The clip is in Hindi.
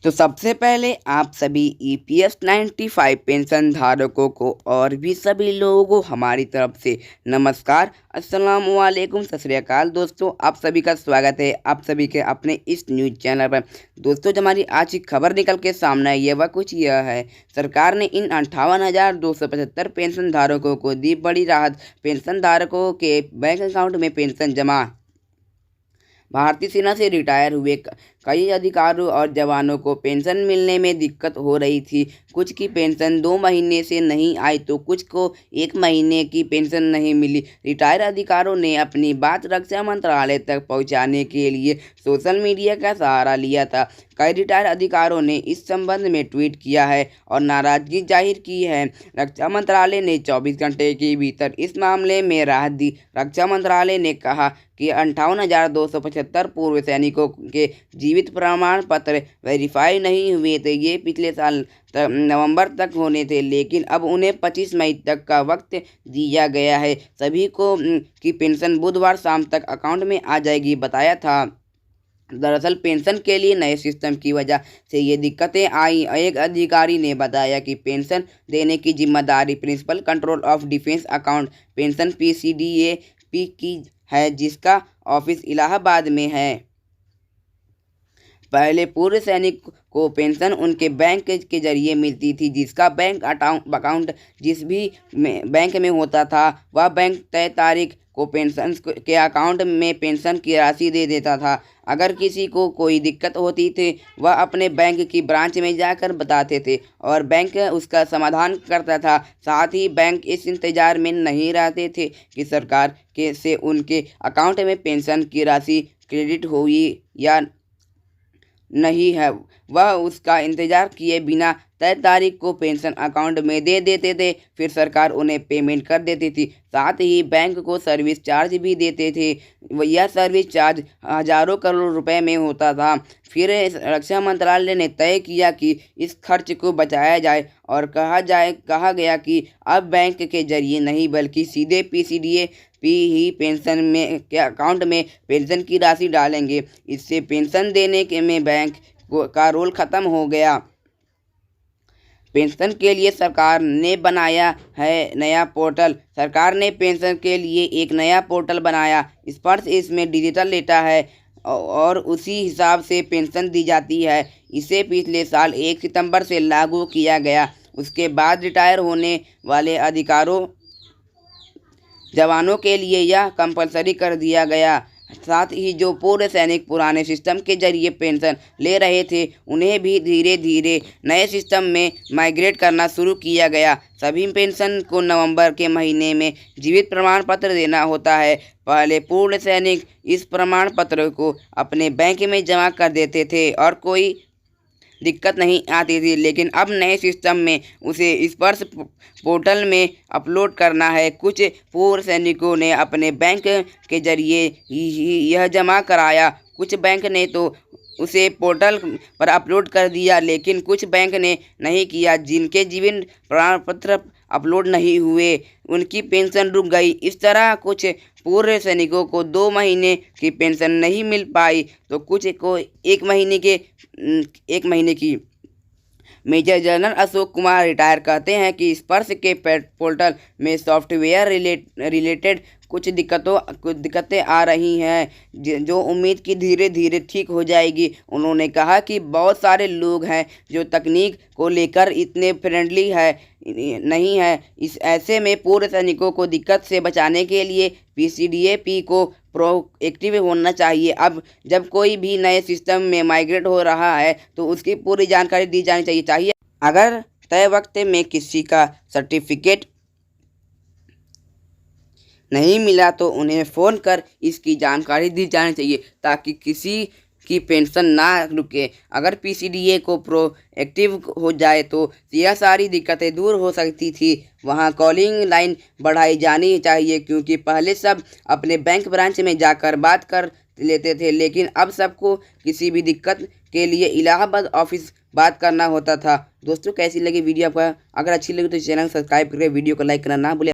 तो सबसे पहले आप सभी ईपीएस 95 पेंशन धारकों को और भी सभी लोगों को हमारी तरफ से नमस्कार, अस्सलाम वालेकुम, सत श्री अकाल। दोस्तों, आप सभी का स्वागत है आप सभी के अपने इस न्यूज़ चैनल पर। दोस्तों, जो हमारी आज की खबर निकल के सामने आई है वह कुछ यह है। सरकार ने इन 58,275 पेंशन धारकों को दी बड़ी राहत। पेंशन धारकों के बैंक अकाउंट में पेंशन जमा। भारतीय सेना से रिटायर हुए कई अधिकारियों और जवानों को पेंशन मिलने में दिक्कत हो रही थी। कुछ की पेंशन 2 महीने से नहीं आई तो कुछ को 1 महीने की पेंशन नहीं मिली। रिटायर अधिकारियों ने अपनी बात रक्षा मंत्रालय तक पहुंचाने के लिए सोशल मीडिया का सहारा लिया था। कई रिटायर अधिकारियों ने इस संबंध में ट्वीट किया है और नाराजगी जाहिर की है। रक्षा मंत्रालय ने 24 घंटे के भीतर इस मामले में राहत दी। रक्षा मंत्रालय ने कहा कि 58,275 पूर्व सैनिकों के जीवित प्रमाण पत्र वेरीफाई नहीं हुए थे। ये पिछले साल नवंबर तक होने थे, लेकिन अब उन्हें 25 मई तक का वक्त दिया गया है। सभी को की पेंशन बुधवार शाम तक अकाउंट में आ जाएगी, बताया था। दरअसल पेंशन के लिए नए सिस्टम की वजह से ये दिक्कतें आई। एक अधिकारी ने बताया कि पेंशन देने की जिम्मेदारी principal control of defence account pension PCDAP की है, जिसका ऑफिस इलाहाबाद में है। पहले पूर्व सैनिक को पेंशन उनके बैंक के जरिए मिलती थी, जिसका बैंक अकाउंट जिस भी बैंक में होता था वह बैंक तय तारीख को पेंशन के अकाउंट में पेंशन की राशि दे देता था। अगर किसी को कोई दिक्कत होती थी वह अपने बैंक की ब्रांच में जाकर बताते थे और बैंक उसका समाधान करता था। साथ ही बैंक इस इंतजार में नहीं रहते थे कि सरकार के से उनके अकाउंट में पेंशन की राशि क्रेडिट हुई या नहीं है। वह उसका इंतजार किए बिना तय तारीख को पेंशन अकाउंट में दे देते थे, फिर सरकार उन्हें पेमेंट कर देती थी। साथ ही बैंक को सर्विस चार्ज भी देते थे। यह सर्विस चार्ज हजारों करोड़ रुपए में होता था। फिर रक्षा मंत्रालय ने तय किया कि इस खर्च को बचाया जाए और कहा गया कि अब बैंक के जरिए नहीं बल्कि सीधे PCDAP ही पेंशन में के अकाउंट में पेंशन की राशि डालेंगे। इससे पेंशन देने के में बैंक का रोल खत्म हो गया। पेंशन के लिए सरकार ने बनाया है नया पोर्टल। सरकार ने पेंशन के लिए एक नया पोर्टल बनाया। स्पर्श इसमें डिजिटल डेटा है और उसी हिसाब से पेंशन दी जाती है। इसे पिछले साल 1 सितंबर से लागू किया गया। उसके बाद रिटायर होने वाले अधिकारियों जवानों के लिए यह कंपलसरी कर दिया गया। साथ ही जो पूर्व सैनिक पुराने सिस्टम के जरिए पेंशन ले रहे थे उन्हें भी धीरे धीरे नए सिस्टम में माइग्रेट करना शुरू किया गया। सभी पेंशन को नवंबर के महीने में जीवित प्रमाण पत्र देना होता है। पहले पूर्व सैनिक इस प्रमाण पत्र को अपने बैंक में जमा कर देते थे और कोई दिक्कत नहीं आती थी, लेकिन अब नए सिस्टम में उसे स्पर्श पोर्टल में अपलोड करना है। कुछ पूर्व सैनिकों ने अपने बैंक के जरिए यह जमा कराया। कुछ बैंक ने तो उसे पोर्टल पर अपलोड कर दिया, लेकिन कुछ बैंक ने नहीं किया। जिनके जीवन प्रमाण पत्र अपलोड नहीं हुए उनकी पेंशन रुक गई। इस तरह कुछ पूर्व सैनिकों को 2 महीने की पेंशन नहीं मिल पाई तो कुछ को 1 महीने की। Major general Ashok Kumar retired कहते हैं कि स्पर्श के पोर्टल में सॉफ्टवेयर रिलेटेड कुछ दिक्कतें आ रही हैं जो उम्मीद की धीरे धीरे ठीक हो जाएगी। उन्होंने कहा कि बहुत सारे लोग हैं जो तकनीक को लेकर इतने फ्रेंडली नहीं है। इस ऐसे में पूर्व सैनिकों को दिक्कत से बचाने के लिए PCDAP को प्रोएक्टिव होना चाहिए। अब जब कोई भी नए सिस्टम में माइग्रेट हो रहा है तो उसकी पूरी जानकारी दी जानी चाहिए। अगर तय वक्त में किसी का सर्टिफिकेट नहीं मिला तो उन्हें फ़ोन कर इसकी जानकारी दी जानी चाहिए ताकि किसी की पेंशन ना रुके। अगर PCDA को प्रोएक्टिव हो जाए तो यह सारी दिक्कतें दूर हो सकती थी। वहाँ कॉलिंग लाइन बढ़ाई जानी चाहिए, क्योंकि पहले सब अपने बैंक ब्रांच में जाकर बात कर लेते थे, लेकिन अब सबको किसी भी दिक्कत के लिए इलाहाबाद ऑफिस बात करना होता था। दोस्तों, कैसी लगी वीडियो आपका? अगर अच्छी लगी तो चैनल सब्सक्राइब करके वीडियो को लाइक करना ना भूलें।